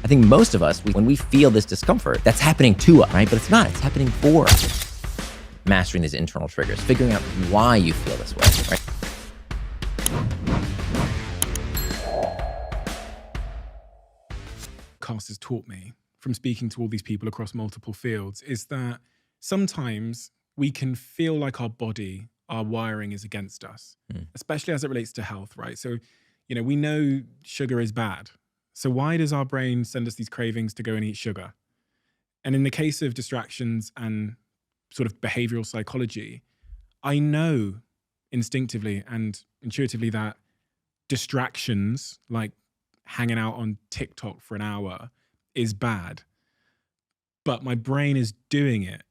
I think most of us, when we feel this discomfort, that's happening to us, right? But it's not, it's happening for us. Mastering these internal triggers, figuring out why you feel this way, right? Podcast has taught me from speaking to all these people across multiple fields is that sometimes we can feel like our body, our wiring is against us, especially as it relates to health, right? So, we know sugar is bad. So why does our brain send us these cravings to go and eat sugar? And in the case of distractions and sort of behavioral psychology, I know instinctively and intuitively that distractions like hanging out on TikTok for an hour is bad, but my brain is doing it.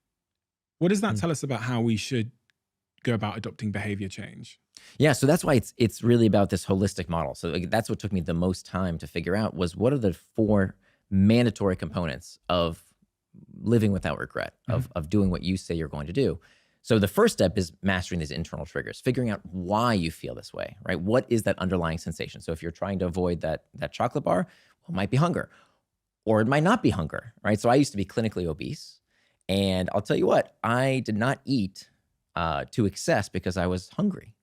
What does that tell us about how we should go about adopting behavior change? Yeah, so that's why it's really about this holistic model. So that's what took me the most time to figure out was what are the 4 mandatory components of living without regret, of doing what you say you're going to do. So the first step is mastering these internal triggers, figuring out why you feel this way, right? What is that underlying sensation? So if you're trying to avoid that chocolate bar, well, it might be hunger, or it might not be hunger, right? So I used to be clinically obese, and I'll tell you what, I did not eat to excess because I was hungry.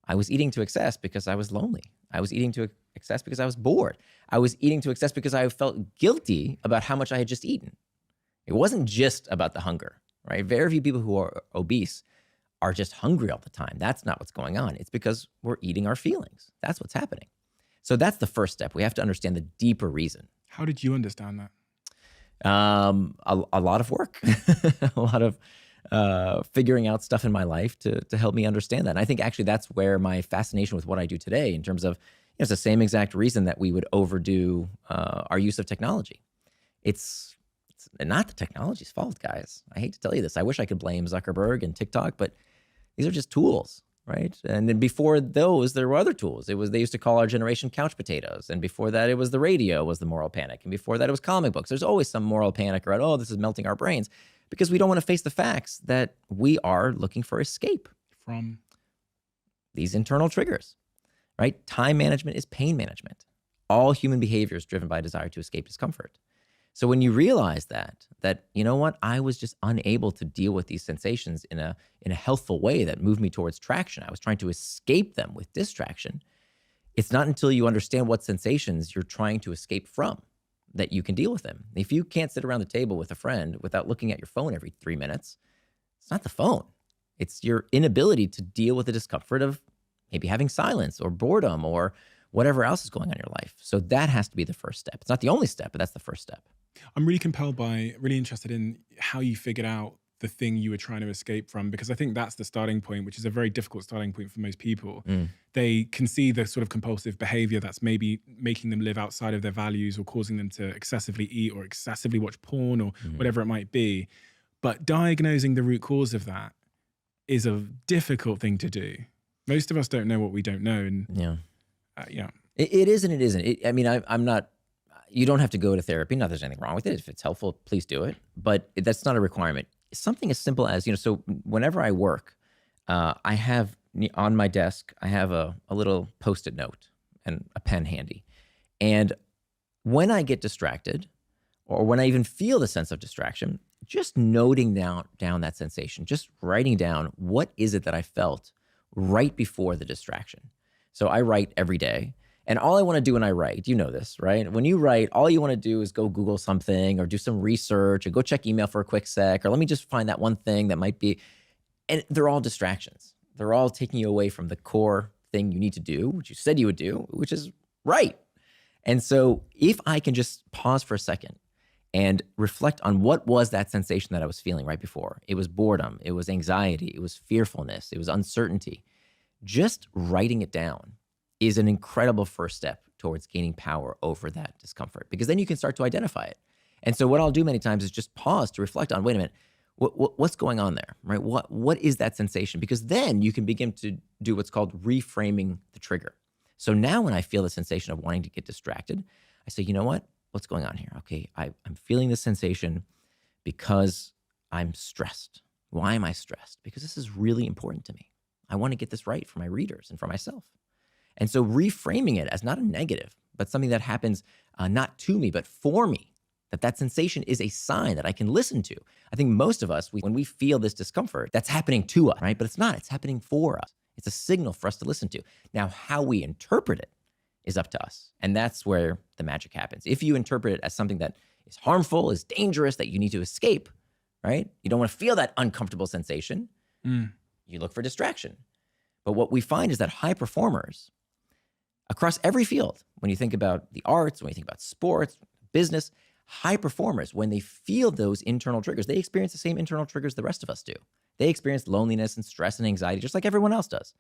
I was eating to excess because I was lonely. I was eating to excess because I was bored. I was eating to excess because I felt guilty about how much I had just eaten. It wasn't just about the hunger, right? Very few people who are obese are just hungry all the time. That's not what's going on. It's because we're eating our feelings. That's what's happening. So that's the first step. We have to understand the deeper reason. How did you understand that? A lot of work, a lot of figuring out stuff in my life to help me understand that. And I think actually that's where my fascination with what I do today, in terms of, it's the same exact reason that we would overdo our use of technology. It's not the technology's fault, guys. I hate to tell you this. I wish I could blame Zuckerberg and TikTok, but these are just tools, right? And then before those, there were other tools. They used to call our generation couch potatoes. And before that, it was the radio was the moral panic. And before that, it was comic books. There's always some moral panic around, oh, this is melting our brains, because we don't want to face the facts that we are looking for escape from these internal triggers, right? Time management is pain management. All human behavior is driven by a desire to escape discomfort. So when you realize that, you know what, I was just unable to deal with these sensations in a healthful way that moved me towards traction. I was trying to escape them with distraction. It's not until you understand what sensations you're trying to escape from that you can deal with them. If you can't sit around the table with a friend without looking at your phone every 3 minutes, it's not the phone. It's your inability to deal with the discomfort of maybe having silence or boredom or whatever else is going on in your life. So that has to be the first step. It's not the only step, but that's the first step. I'm really interested in how you figured out the thing you were trying to escape from, because I think that's the starting point, which is a very difficult starting point for most people. They can see the sort of compulsive behavior that's maybe making them live outside of their values or causing them to excessively eat or excessively watch porn or whatever it might be. But diagnosing the root cause of that is a difficult thing to do. Most of us don't know what we don't know. And It is and it isn't. I'm not, you don't have to go to therapy. Not that there's anything wrong with it. If it's helpful, please do it. But that's not a requirement. Something as simple as, so whenever I work, I have on my desk, I have a little Post-it note and a pen handy. And when I get distracted, or when I even feel the sense of distraction, just noting down that sensation, just writing down what is it that I felt right before the distraction. So I write every day. And all I want to do when I write, you know this, right? When you write, all you want to do is go Google something or do some research or go check email for a quick sec, or let me just find that one thing that might be, and they're all distractions. They're all taking you away from the core thing you need to do, which you said you would do, which is right. And so if I can just pause for a second and reflect on what was that sensation that I was feeling right before. It was boredom, it was anxiety, it was fearfulness, it was uncertainty. Just writing it down is an incredible first step towards gaining power over that discomfort, because then you can start to identify it. And so what I'll do many times is just pause to reflect on, wait a minute, what's going on there, right? What is that sensation? Because then you can begin to do what's called reframing the trigger. So now when I feel the sensation of wanting to get distracted, I say, you know what? What's going on here? Okay, I'm feeling this sensation because I'm stressed. Why am I stressed? Because this is really important to me. I want to get this right for my readers and for myself. And so reframing it as not a negative, but something that happens not to me, but for me, that sensation is a sign that I can listen to. I think most of us, when we feel this discomfort, that's happening to us, right? But it's not, it's happening for us. It's a signal for us to listen to. Now, how we interpret it is up to us. And that's where the magic happens. If you interpret it as something that is harmful, is dangerous, that you need to escape, right? You don't want to feel that uncomfortable sensation. You look for distraction. But what we find is that high performers across every field, when you think about the arts, when you think about sports, business, high performers, when they feel those internal triggers, they experience the same internal triggers the rest of us do. They experience loneliness and stress and anxiety just like everyone else does.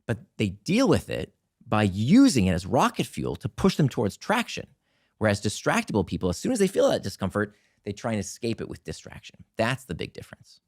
But they deal with it by using it as rocket fuel to push them towards traction. Whereas distractible people, as soon as they feel that discomfort, they try and escape it with distraction. That's the big difference.